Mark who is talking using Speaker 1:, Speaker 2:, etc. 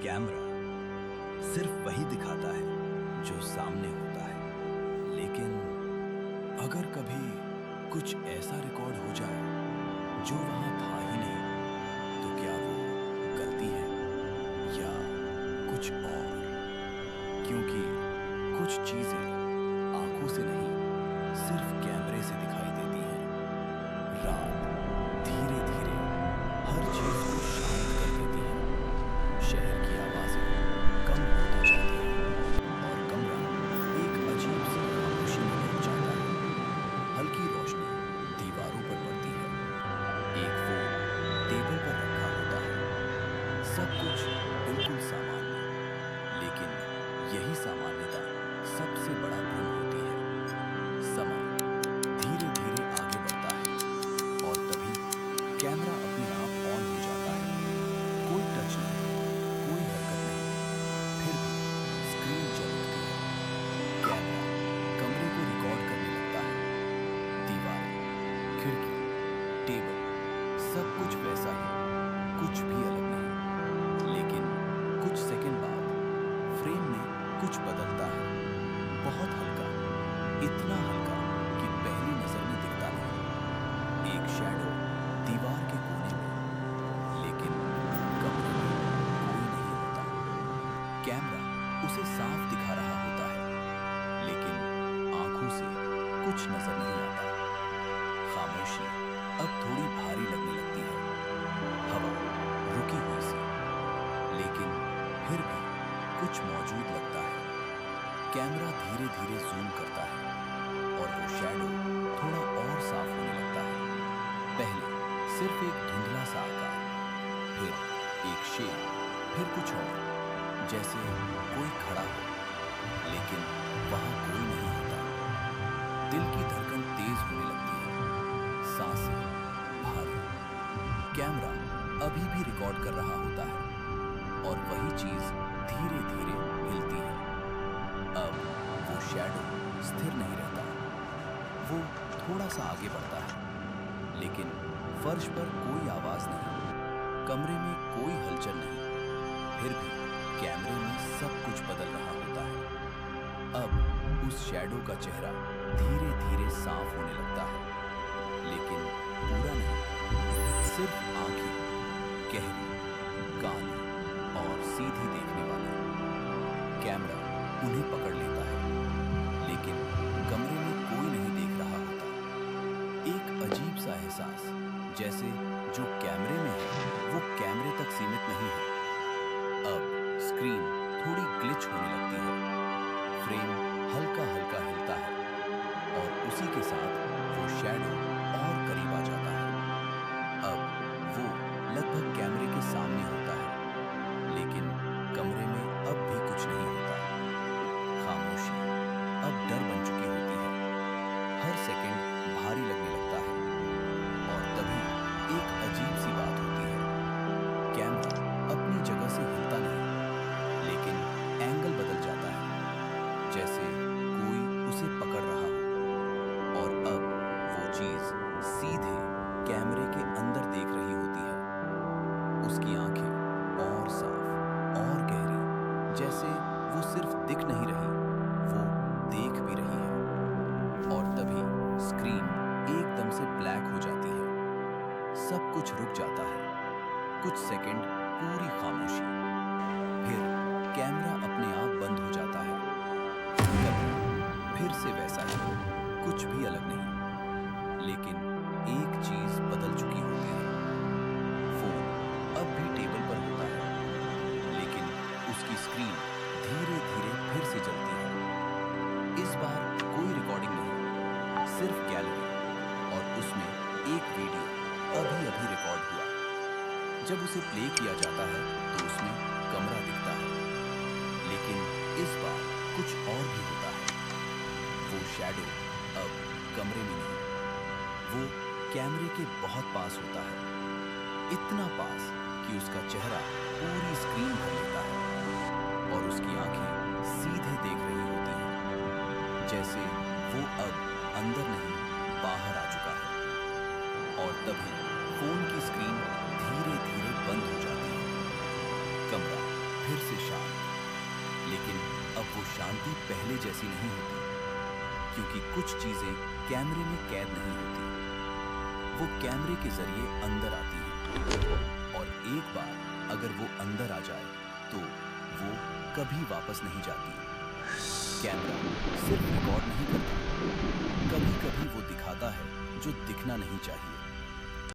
Speaker 1: Camera सिर्फ वही दिखाता है जो सामने होता है, लेकिन अगर कभी कुछ ऐसा रिकॉर्ड हो जाए जो वहां था ही नहीं, तो क्या वो गलती है या कुछ और? क्योंकि कुछ चीजें आंखों से नहीं, सिर्फ कैमरे से दिखाई देती हैं। रात धीरे धीरे हर चीज को शांत कर देती है। शहर की आवाजें कम होती जाती हैं और कमरा एक अजीब सी खामोशी में डूब जाता है। हल्की रोशनी दीवारों पर पड़ती है। एक फोन टेबल पर रखा होता है। सब कुछ बिल्कुल सामान्य, लेकिन यही सामान्यता सबसे बड़ा भ्रम होती है। समय धीरे धीरे आगे बढ़ता है और तभी कैमरा अपने आप ऑन हो जाता है। कोई टच नहीं, कोई हरकत नहीं, फिर भी स्क्रीन जल उठती है। कैमरा कमरे को रिकॉर्ड करने लगता है। दीवारें, खिड़की, टेबल, सब कुछ वैसा ही, कुछ भी अलग नहीं। लेकिन कुछ सेकंड बाद फ्रेम में कुछ बदलता है। बहुत हल्का, इतना हल्का कि पहली नजर में दिखता नहीं। एक शैडो दीवार के कोने में, लेकिन कमरे में कोई नहीं होता। कैमरा उसे साफ दिखा रहा होता है, लेकिन आंखों से कुछ नजर नहीं आता। खामोशी अब थोड़ी भारी लगने लगती है। हवा रुकी हुई सी, लेकिन फिर भी कुछ मौजूद लगता है। कैमरा धीरे धीरे जूम करता है और वो शैडो थोड़ा और साफ होने लगता है। पहले सिर्फ एक धुंधला सा आकार, फिर एक शेप, फिर कुछ और, जैसे कोई खड़ा हो, लेकिन वहां कोई नहीं होता। दिल की धड़कन तेज होने लगती है, सांसें भारी। कैमरा अभी भी रिकॉर्ड कर रहा होता है और वही चीज धीरे धीरे हिलती है। अब वो शैडो स्थिर नहीं रहता। वो थोड़ा सा आगे बढ़ता है, लेकिन फर्श पर कोई आवाज नहीं, कमरे में कोई हलचल नहीं। फिर भी कैमरे में सब कुछ बदल रहा होता है। अब उस शैडो का चेहरा धीरे धीरे साफ होने लगता है, लेकिन पूरा नहीं। सिर्फ आंखें, गहरी, काली और सीधी देखने वाली। कैमरा उन्हें पकड़ लेता है, लेकिन कमरे में कोई नहीं देख रहा होता। एक अजीब सा एहसास, जैसे जो कैमरे में है वो कैमरे तक सीमित नहीं है। अब स्क्रीन थोड़ी ग्लिच होने लगती है। फ्रेम हल्का हल्का हिलता है और उसी के साथ वो शैडो और करीब आ जाता है। अब वो लगभग कैमरे के सामने होता है, लेकिन कमरे में अब भी कुछ नहीं होता। खामोशी अब डर बन चुकी होती है। हर सेकंड भारी लगने लगता है और तभी एक अजीब सी बात होती है। कैमरा अपनी जगह से हिलता नहीं, लेकिन एंगल बदल जाता है, जैसे कोई उसे पकड़ रहा हो। और अब वो चीज सीधे कैमरे के अंदर देख रही होती है। उसकी आंखें और साफ और गहरी, जैसे वो सिर्फ दिख नहीं रही, वो देख भी रही है। और तभी स्क्रीन एकदम से ब्लैक हो जाती है। सब कुछ रुक जाता है। कुछ सेकंड पूरी खामोशी, फिर कैमरा अपने आप बंद हो जाता है। कमरा फिर से वैसा ही, कुछ भी अलग नहीं, लेकिन एक चीज बदल चुकी होती है। फोन अब भी टेबल पर होता है, लेकिन उसकी स्क्रीन धीरे धीरे फिर से जलती है। इस बार कोई रिकॉर्डिंग नहीं, सिर्फ गैलरी, और उसमें एक वीडियो अभी अभी रिकॉर्ड हुआ। जब उसे प्ले किया जाता है तो उसमें कमरा दिखता है, लेकिन इस बार कुछ और भी होता है। वो शैडो अब कमरे में नहीं, वो कैमरे के बहुत पास होता है। इतना पास कि उसका चेहरा पूरी स्क्रीन भर लेता है और उसकी आंखें सीधे देख रही होती हैं, जैसे वो अब अंदर नहीं बाहर आ चुका है। और तभी फोन की स्क्रीन धीरे धीरे बंद हो जाती है। कमरा फिर फिर से शांत। लेकिन अब वो शांति पहले जैसी नहीं होती, क्योंकि कुछ चीजें कैमरे में कैद नहीं होती। वो कैमरे के जरिए अंदर आती हैं, और एक बार अगर वो अंदर आ जाए तो वो कभी वापस नहीं जाती। कैमरा सिर्फ रिकॉर्ड नहीं करता, कभी कभी वो दिखाता है जो दिखना नहीं चाहिए।